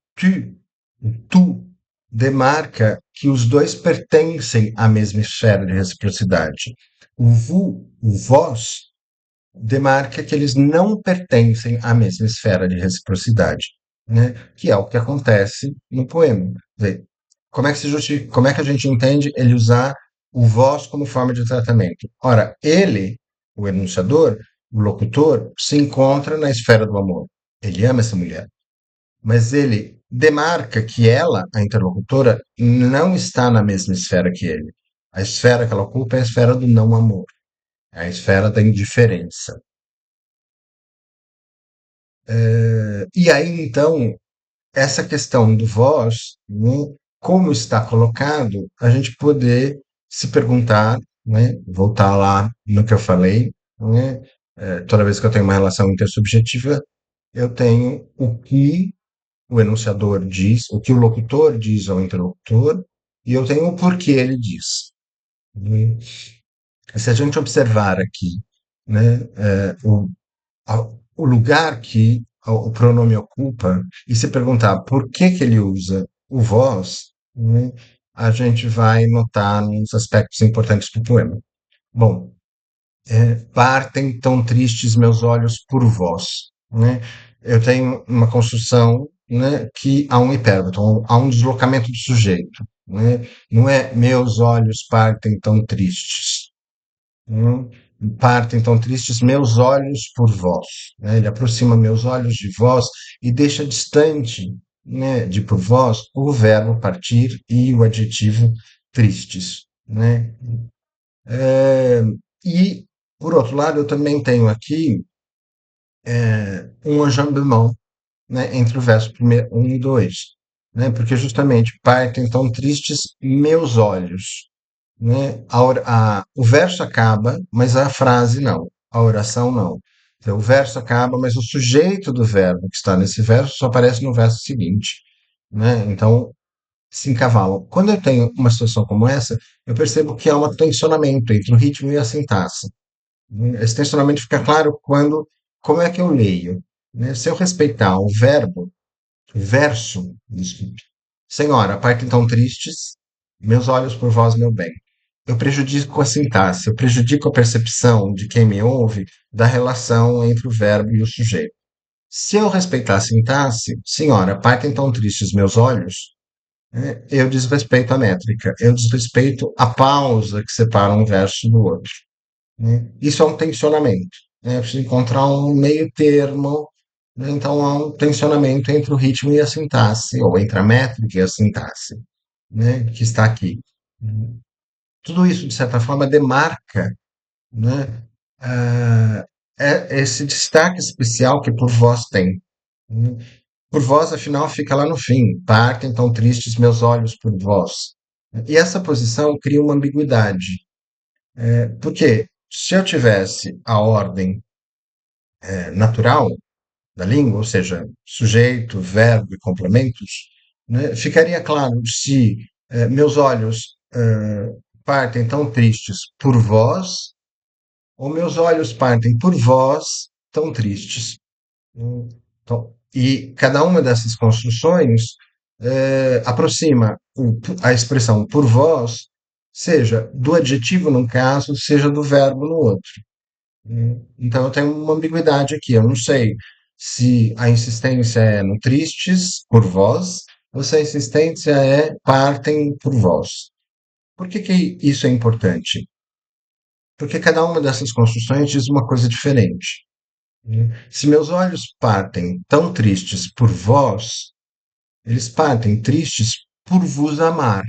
tu demarca que os dois pertencem à mesma esfera de reciprocidade. O vous, o vós, demarca que eles não pertencem à mesma esfera de reciprocidade, né? Que é o que acontece no poema. Como é que como é que a gente entende ele usar o vós como forma de tratamento? Ora, ele, o enunciador, o locutor, se encontra na esfera do amor. Ele ama essa mulher, mas ele demarca que ela, a interlocutora, não está na mesma esfera que ele. A esfera que ela ocupa é a esfera do não amor, é a esfera da indiferença. E aí, então, essa questão do vós, né, como está colocado, a gente poder se perguntar, né, voltar lá no que eu falei, né, toda vez que eu tenho uma relação intersubjetiva, eu tenho o que o enunciador diz, o que o locutor diz ao interlocutor, e eu tenho o porquê ele diz. Né? Se a gente observar aqui, né, o lugar que o pronome ocupa e se perguntar por que que ele usa o vós, né, a gente vai notar uns aspectos importantes do poema. Bom, partem tão tristes meus olhos por vós, né? Eu tenho uma construção, né, que há um hipérbito, há um deslocamento do sujeito, né? Não é meus olhos partem tão tristes, né? Partem tão tristes meus olhos por vós, né? Ele aproxima meus olhos de vós e deixa distante, né, de por vós o verbo partir e o adjetivo tristes, né? É, e, por outro lado, eu também tenho aqui um enjambement, né, entre o verso primeiro, um e 2, né? Porque justamente partem tão tristes meus olhos, né? O verso acaba, mas a frase não, a oração não. Então, o verso acaba, mas o sujeito do verbo que está nesse verso só aparece no verso seguinte, né? Então, se encavalam. Quando eu tenho uma situação como essa, eu percebo que há um tensionamento entre o ritmo e a sintaxe. Esse tensionamento fica claro quando, como é que eu leio, né? Se eu respeitar o verbo, o verso, desculpe, Senhora, partem tão tristes, meus olhos por vós, meu bem. Eu prejudico a sintaxe, eu prejudico a percepção de quem me ouve da relação entre o verbo e o sujeito. Se eu respeitar a sintaxe, senhora, partem tão tristes meus olhos, né, eu desrespeito a métrica, eu desrespeito a pausa que separa um verso do outro, né? Isso é um tensionamento, né? Eu preciso encontrar um meio termo, né? Então há um tensionamento entre o ritmo e a sintaxe, ou entre a métrica e a sintaxe, né, que está aqui. Tudo isso, de certa forma, demarca, né, ah, esse destaque especial que por vós tem. Né? Por vós, afinal, fica lá no fim. Partem tão tristes meus olhos por vós. E essa posição cria uma ambiguidade. Porque se eu tivesse a ordem natural da língua, ou seja, sujeito, verbo e complementos, né, ficaria claro se meus olhos partem tão tristes por vós, ou meus olhos partem por vós tão tristes. Então, e cada uma dessas construções aproxima a expressão por vós, seja do adjetivo num caso, seja do verbo no outro. Então eu tenho uma ambiguidade aqui. Eu não sei se a insistência é no tristes por vós ou se a insistência é partem por vós. Por que que isso é importante? Porque cada uma dessas construções diz uma coisa diferente. Se meus olhos partem tão tristes por vós, eles partem tristes por vos amar.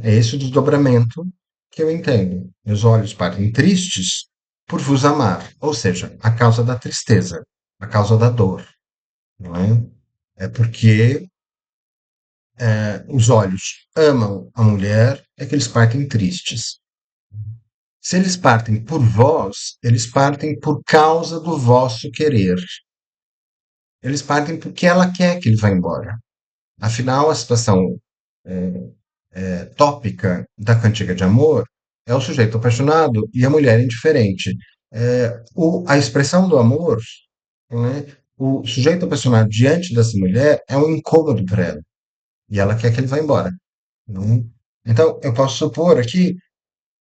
É esse o desdobramento que eu entendo. Meus olhos partem tristes por vos amar, ou seja, a causa da tristeza, a causa da dor, não é? É porque os olhos amam a mulher, é que eles partem tristes. Se eles partem por vós, eles partem por causa do vosso querer. Eles partem porque ela quer que ele vá embora. Afinal, a situação tópica da cantiga de amor é o sujeito apaixonado e a mulher indiferente. A expressão do amor, né, o sujeito apaixonado diante dessa mulher é um incômodo para ela e ela quer que ele vá embora. Não? Então, eu posso supor aqui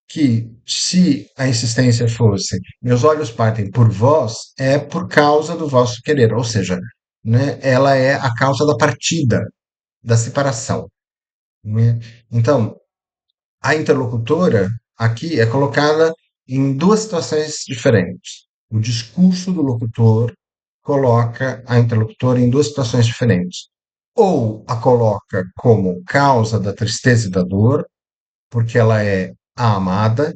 que se a insistência fosse meus olhos partem por vós, é por causa do vosso querer, ou seja, né, ela é a causa da partida, da separação. Né? Então, a interlocutora aqui é colocada em duas situações diferentes. O discurso do locutor coloca a interlocutora em duas situações diferentes. Ou a coloca como causa da tristeza e da dor, porque ela é a amada,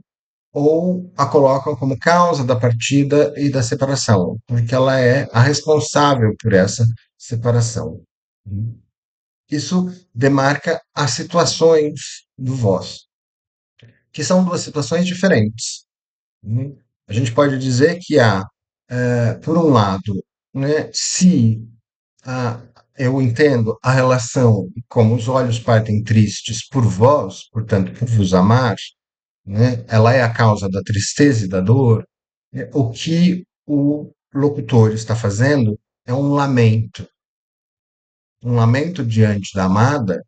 ou a colocam como causa da partida e da separação, porque ela é a responsável por essa separação. Isso demarca as situações do voz, que são duas situações diferentes. Né? A gente pode dizer que há, por um lado, né, se a, eu entendo a relação como os olhos partem tristes por vós, portanto, por vos amar, né, ela é a causa da tristeza e da dor, né, o que o locutor está fazendo é um lamento diante da amada,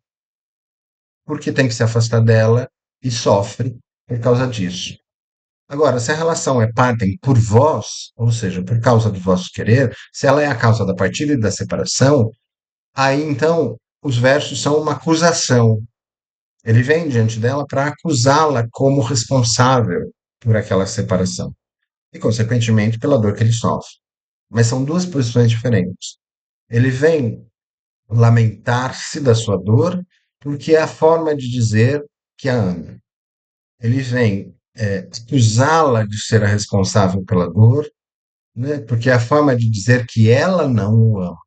porque tem que se afastar dela e sofre por causa disso. Agora, se a relação é partem por vós, ou seja, por causa do vosso querer, se ela é a causa da partida e da separação, aí então os versos são uma acusação. Ele vem diante dela para acusá-la como responsável por aquela separação e, consequentemente, pela dor que ele sofre. Mas são duas posições diferentes. Ele vem lamentar-se da sua dor porque é a forma de dizer que a ama. Ele vem acusá-la de ser a responsável pela dor, né? Porque é a forma de dizer que ela não o ama.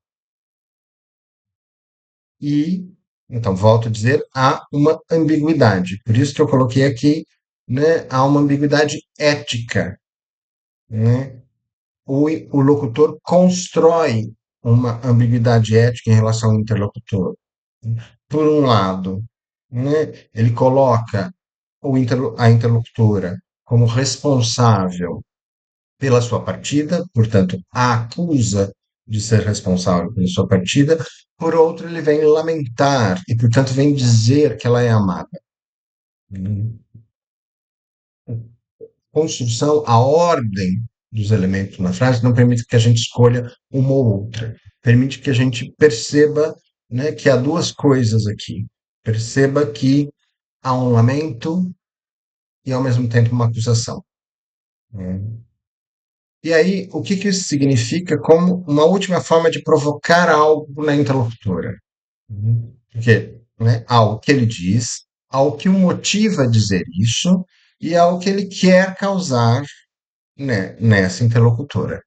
E, então, volto a dizer, há uma ambiguidade. Por isso que eu coloquei aqui, né, há uma ambiguidade ética, né? O locutor constrói uma ambiguidade ética em relação ao interlocutor. Por um lado, né, ele coloca a interlocutora como responsável pela sua partida, portanto, a acusa de ser responsável pela sua partida. Por outro, ele vem lamentar e, portanto, vem dizer que ela é amada. Construção, a ordem dos elementos na frase não permite que a gente escolha uma ou outra. Permite que a gente perceba, né, que há duas coisas aqui. Perceba que há um lamento e, ao mesmo tempo, uma acusação. Né? E aí, o que que isso significa como uma última forma de provocar algo na interlocutora? Porque, né, há o que ele diz, há o que o motiva a dizer isso e há o que ele quer causar, né, nessa interlocutora.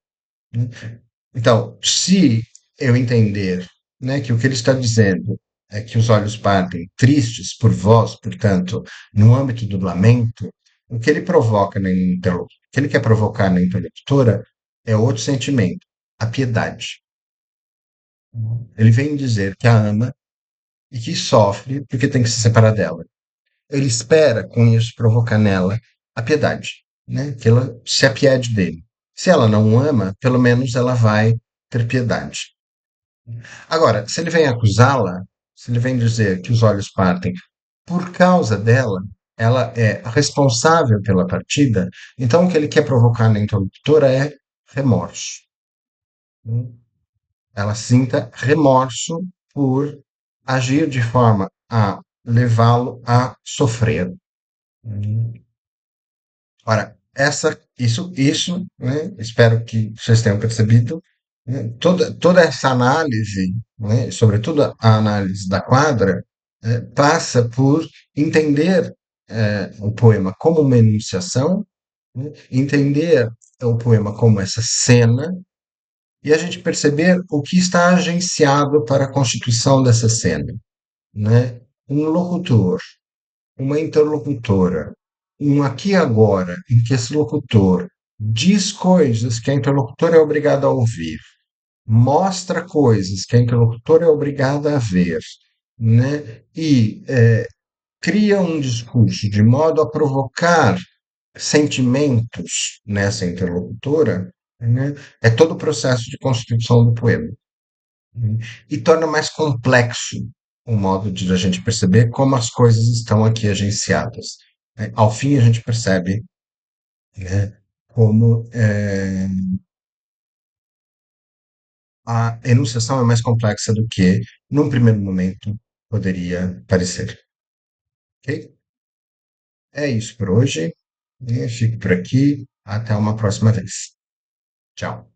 Então, se eu entender, né, que o que ele está dizendo é que os olhos partem tristes por vós, portanto, no âmbito do lamento, o que ele provoca o que ele quer provocar na interlocutora é outro sentimento, a piedade. Ele vem dizer que a ama e que sofre porque tem que se separar dela. Ele espera com isso provocar nela a piedade, né? Que ela se apiede dele. Se ela não o ama, pelo menos ela vai ter piedade. Agora, se ele vem acusá-la, se ele vem dizer que os olhos partem por causa dela, ela é responsável pela partida, então o que ele quer provocar na interlocutora é remorso. Né? Ela sinta remorso por agir de forma a levá-lo a sofrer. Ora, isso, né, espero que vocês tenham percebido, né, toda essa análise, né, sobretudo a análise da quadra, passa por entender o poema como uma enunciação, né, entender o poema como essa cena, e a gente perceber o que está agenciado para a constituição dessa cena, né? Um locutor, uma interlocutora, um aqui e agora, em que esse locutor diz coisas que a interlocutora é obrigada a ouvir, mostra coisas que a interlocutora é obrigada a ver, né? E cria um discurso de modo a provocar sentimentos nessa interlocutora, né? É todo o processo de construção do poema, né? E torna mais complexo o modo de a gente perceber como as coisas estão aqui agenciadas, né? Ao fim, a gente percebe, né, como a enunciação é mais complexa do que, num primeiro momento, poderia parecer. Ok? É isso por hoje. Fico por aqui. Até uma próxima vez. Tchau.